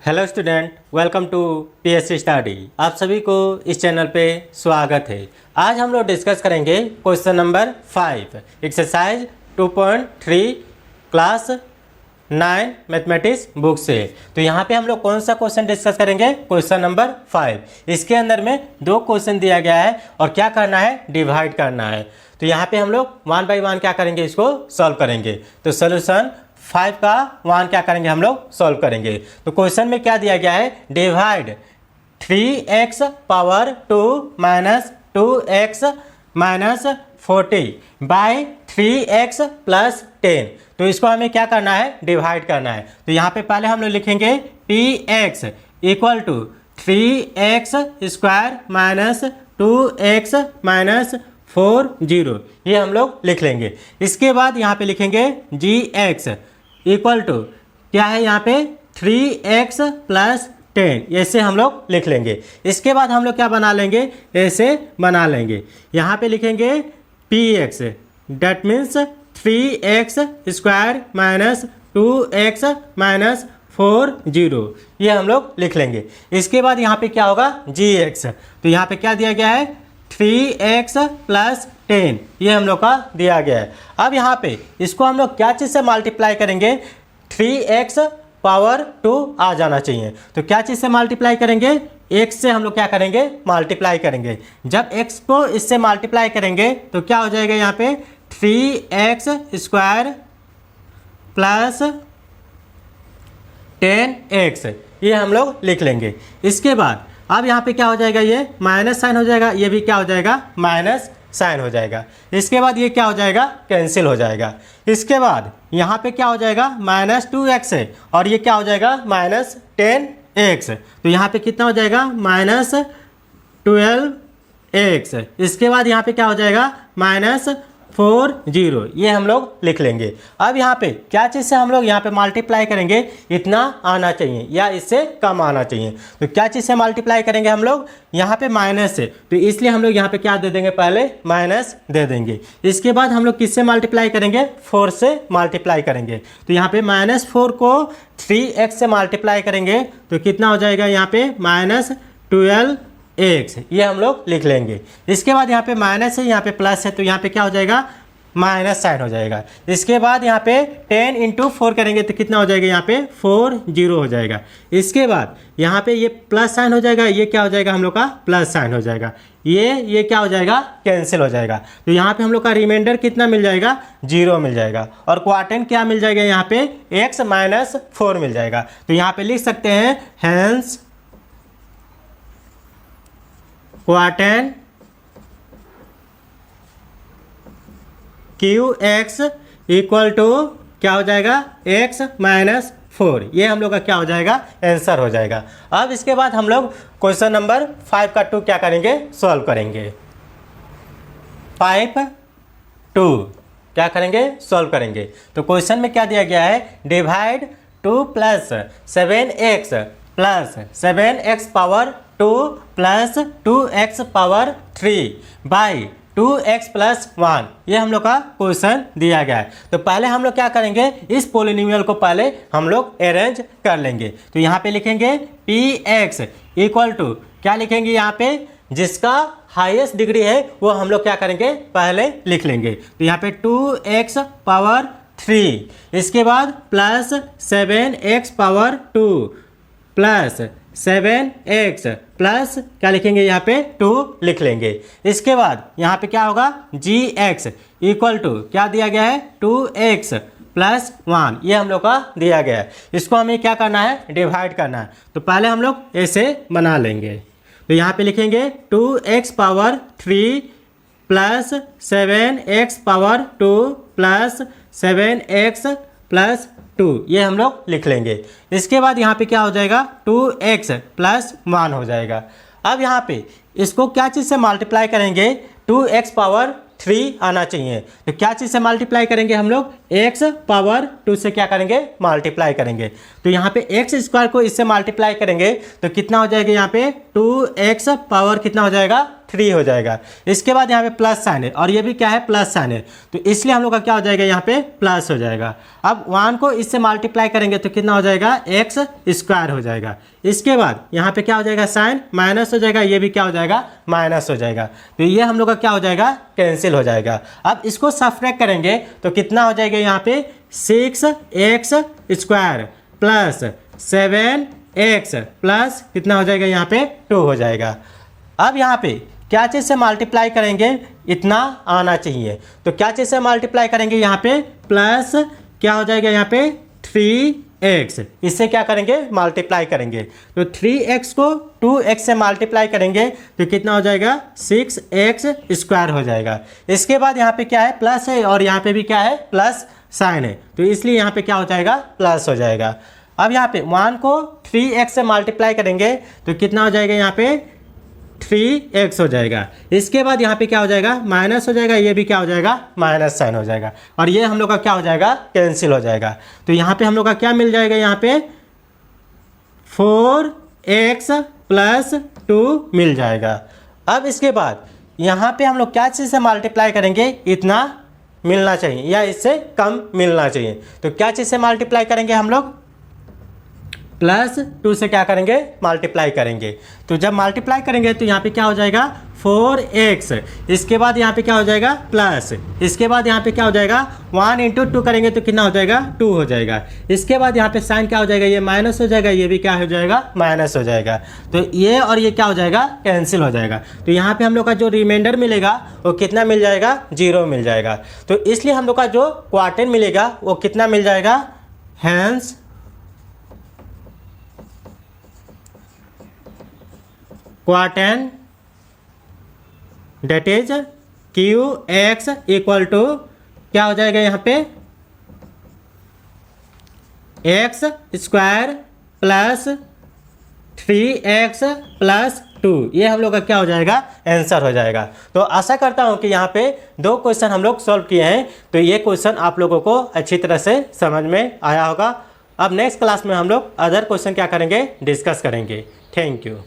Hello student, welcome to PSC study. आप सभी को इस चैनल पे स्वागत है। आज हम लोग डिस्कस करेंगे question number 5 exercise 2.3 class 9 mathematics book से। तो यहाँ पे हम लोग कौन सा क्वेश्चन डिस्कस करेंगे? Question number 5। इसके अंदर में 2 क्वेश्चन दिया गया है और क्या करना है? डिवाइड करना है। तो यहाँ पे हम लोग 1 बाई 1 क्या करेंगे? इसको सॉल्व करेंगे। तो सोल्यूशन 5 का 1 क्या करेंगे? हम लोग सॉल्व करेंगे। तो क्वेश्चन में क्या दिया गया है? Divide 3x power 2 minus 2x minus 40 by 3x plus 10। तो इसको हमें क्या करना है? डिवाइड करना है। तो यहाँ पे पहले हम लोग लिखेंगे px equal to 3x square minus 2x minus 40, ये हम लोग लिख लेंगे। इसके बाद यहाँ पे लिखेंगे gx इक्वल टू क्या है यहाँ पे? 3x प्लस 10, ऐसे हम लोग लिख लेंगे। इसके बाद हम लोग क्या बना लेंगे? ऐसे बना लेंगे। यहाँ पे लिखेंगे px that means 3x square minus 2x minus 40, ये हम लोग लिख लेंगे। इसके बाद यहाँ पे क्या होगा? gx। तो यहाँ पे क्या दिया गया है? 3x प्लस 10, ये हम लोग का दिया गया है। अब यहाँ पे इसको हम लोग क्या चीज़ से मल्टीप्लाई करेंगे? 3x पावर 2 आ जाना चाहिए। तो क्या चीज़ से मल्टीप्लाई करेंगे? x से हम लोग क्या करेंगे? मल्टीप्लाई करेंगे। जब x को इससे मल्टीप्लाई करेंगे तो क्या हो जाएगा? यहाँ पे 3x स्क्वायर प्लस 10x, ये हम लोग लिख लेंगे। इसके बाद अब यहाँ पे क्या हो जाएगा? ये माइनस साइन हो जाएगा, ये भी क्या हो जाएगा? माइनस साइन हो जाएगा। इसके बाद ये क्या हो जाएगा? कैंसिल हो जाएगा। इसके बाद यहाँ पे क्या हो जाएगा? माइनस 2x है और ये क्या हो जाएगा? Minus 10x। तो यहाँ पे कितना हो जाएगा? Minus 12x। इसके बाद यहाँ पे क्या हो जाएगा? माइनस 40, ये हम लोग लिख लेंगे। अब यहाँ पे क्या चीज़ से हम लोग यहाँ पे मल्टीप्लाई करेंगे? इतना आना चाहिए या इससे कम आना चाहिए। तो क्या चीज़ से मल्टीप्लाई करेंगे हम लोग? यहाँ पे माइनस से, तो इसलिए हम लोग यहाँ पे क्या दे देंगे? पहले माइनस दे देंगे। इसके बाद हम लोग किससे मल्टीप्लाई करेंगे? 4 से मल्टीप्लाई करेंगे। तो यहाँ पे -4 को 3x से मल्टीप्लाई करेंगे तो कितना हो जाएगा? यहाँ पे -12x, ये हम लोग लिख लेंगे। इसके बाद यहाँ पे माइनस है, यहाँ पे प्लस है, तो यहाँ पे क्या हो जाएगा? माइनस साइन हो जाएगा। इसके बाद यहाँ पे 10 इंटू 4 करेंगे तो कितना हो जाएगा? यहाँ पे 40 हो जाएगा। इसके बाद यहाँ पे ये प्लस साइन हो जाएगा, ये क्या हो जाएगा? हम लोग का प्लस साइन हो जाएगा। ये क्या हो जाएगा? कैंसिल हो जाएगा। तो यहाँ पे हम लोग का रिमाइंडर कितना मिल जाएगा? 0 मिल जाएगा। और क्वार्टेंट क्या मिल जाएगा? यहाँ पे x माइनस 4 मिल जाएगा। तो यहाँ पे लिख सकते हैं hence quotient QX equal to क्या हो जाएगा? x माइनस 4, ये हम लोग का क्या हो जाएगा? आंसर हो जाएगा। अब इसके बाद हम लोग क्वेश्चन नंबर 5 का 2 क्या करेंगे? सॉल्व करेंगे। 5(2) क्या करेंगे? सॉल्व करेंगे। तो क्वेश्चन में क्या दिया गया है? Divide 2 plus 7x plus 7x power 2 plus 2x power 3 by 2x plus 1, ये हम लोग का क्वेश्चन दिया गया है। तो पहले हम लोग क्या करेंगे? इस पोलिनोमियल को पहले हम लोग अरेंज कर लेंगे। तो यहाँ पे लिखेंगे px इक्वल टू क्या लिखेंगे? यहाँ पे जिसका हाईएस्ट डिग्री है वो हम लोग क्या करेंगे? पहले लिख लेंगे। तो यहाँ पे 2x पावर 3, इसके बाद plus 7x power 2 plus 7x plus क्या लिखेंगे? यहाँ पे 2 लिख लेंगे। इसके बाद यहाँ पे क्या होगा? gx इक्वल टू क्या दिया गया है? 2x प्लस 1, ये हम लोग का दिया गया है। इसको हमें क्या करना है? डिवाइड करना है। तो पहले हम लोग ऐसे बना लेंगे। तो यहाँ पे लिखेंगे 2x power 3 plus 7x power 2 plus 7x plus 2, ये हम लोग लिख लेंगे। इसके बाद यहाँ पे क्या हो जाएगा? 2x प्लस 1 हो जाएगा। अब यहाँ पे इसको क्या चीज़ से मल्टीप्लाई करेंगे? 2x पावर 3 आना चाहिए। तो क्या चीज़ से मल्टीप्लाई करेंगे हम लोग? x पावर 2 से क्या करेंगे? मल्टीप्लाई करेंगे। तो यहाँ पे x स्क्वायर को इससे मल्टीप्लाई करेंगे तो कितना हो जाएगा? यहाँ पे 2x पावर कितना हो जाएगा? 3 हो जाएगा। इसके बाद यहाँ पे प्लस साइन है और ये भी क्या है, प्लस साइन है, तो इसलिए हम लोग का क्या हो जाएगा, यहाँ पे प्लस हो जाएगा। अब 1 को इससे मल्टीप्लाई करेंगे तो कितना हो जाएगा, एक्स स्क्वायर हो जाएगा। इसके बाद यहाँ पे क्या हो जाएगा, साइन माइनस हो जाएगा, ये भी क्या हो जाएगा, माइनस हो जाएगा, तो ये हम लोग का क्या हो जाएगा, कैंसिल हो जाएगा। अब इसको सब्ट्रैक्ट करेंगे तो कितना हो जाएगा, यहाँ पे 6x square plus 7x plus कितना हो जाएगा, यहाँ पे 2 हो जाएगा। अब यहाँ पे क्या चीज़ से मल्टीप्लाई करेंगे, इतना आना चाहिए, तो क्या चीज़ से मल्टीप्लाई करेंगे, यहाँ पे प्लस क्या हो जाएगा, यहाँ पे 3x, इससे क्या करेंगे, मल्टीप्लाई करेंगे, तो 3x को 2x से मल्टीप्लाई करेंगे तो कितना हो जाएगा, 6x स्क्वायर हो जाएगा। इसके बाद यहाँ पे क्या है, प्लस है और यहाँ पे भी क्या है, प्लस साइन है, तो इसलिए यहाँ पे क्या हो जाएगा, प्लस हो जाएगा। अब यहाँ पे 1 को 3x से मल्टीप्लाई करेंगे तो कितना हो जाएगा, यहाँ पे 3x हो जाएगा। इसके बाद यहाँ पे क्या हो जाएगा, माइनस हो जाएगा, ये भी क्या हो जाएगा, माइनस साइन हो जाएगा, और ये हम लोग का क्या हो जाएगा, कैंसिल हो जाएगा। तो यहाँ पे हम लोग का क्या मिल जाएगा, यहाँ पे 4x प्लस 2 मिल जाएगा। अब इसके बाद यहाँ पे हम लोग क्या चीज़ से मल्टीप्लाई करेंगे, इतना मिलना चाहिए या इससे कम मिलना चाहिए, तो क्या चीज़ से मल्टीप्लाई करेंगे हम लोग, प्लस 2 से क्या करेंगे, मल्टीप्लाई करेंगे। तो जब मल्टीप्लाई करेंगे तो यहाँ पे क्या हो जाएगा, 4x, इसके बाद यहाँ पे क्या हो जाएगा, प्लस, इसके बाद यहाँ पे क्या हो जाएगा, 1 × 2 करेंगे तो कितना हो जाएगा, 2 हो जाएगा। इसके बाद यहाँ पे साइन क्या हो जाएगा, ये माइनस हो जाएगा, ये भी क्या हो जाएगा, माइनस हो जाएगा, तो ये और ये क्या हो जाएगा, कैंसिल हो जाएगा। तो यहाँ पे हम लोग का जो रिमाइंडर मिलेगा वो कितना मिल जाएगा, 0 मिल जाएगा। तो इसलिए हम लोग का जो क्वार्टर मिलेगा वो कितना मिल जाएगा, hence quotient that is QX equal to क्या हो जाएगा, यहाँ पे x square plus 3x plus 2, ये हम लोग का क्या हो जाएगा, आंसर हो जाएगा। तो आशा करता हूँ कि यहाँ पे 2 क्वेश्चन हम लोग सॉल्व किए हैं, तो ये क्वेश्चन आप लोगों को अच्छी तरह से समझ में आया होगा। अब नेक्स्ट क्लास में हम लोग अदर क्वेश्चन क्या करेंगे, डिस्कस करेंगे। Thank you.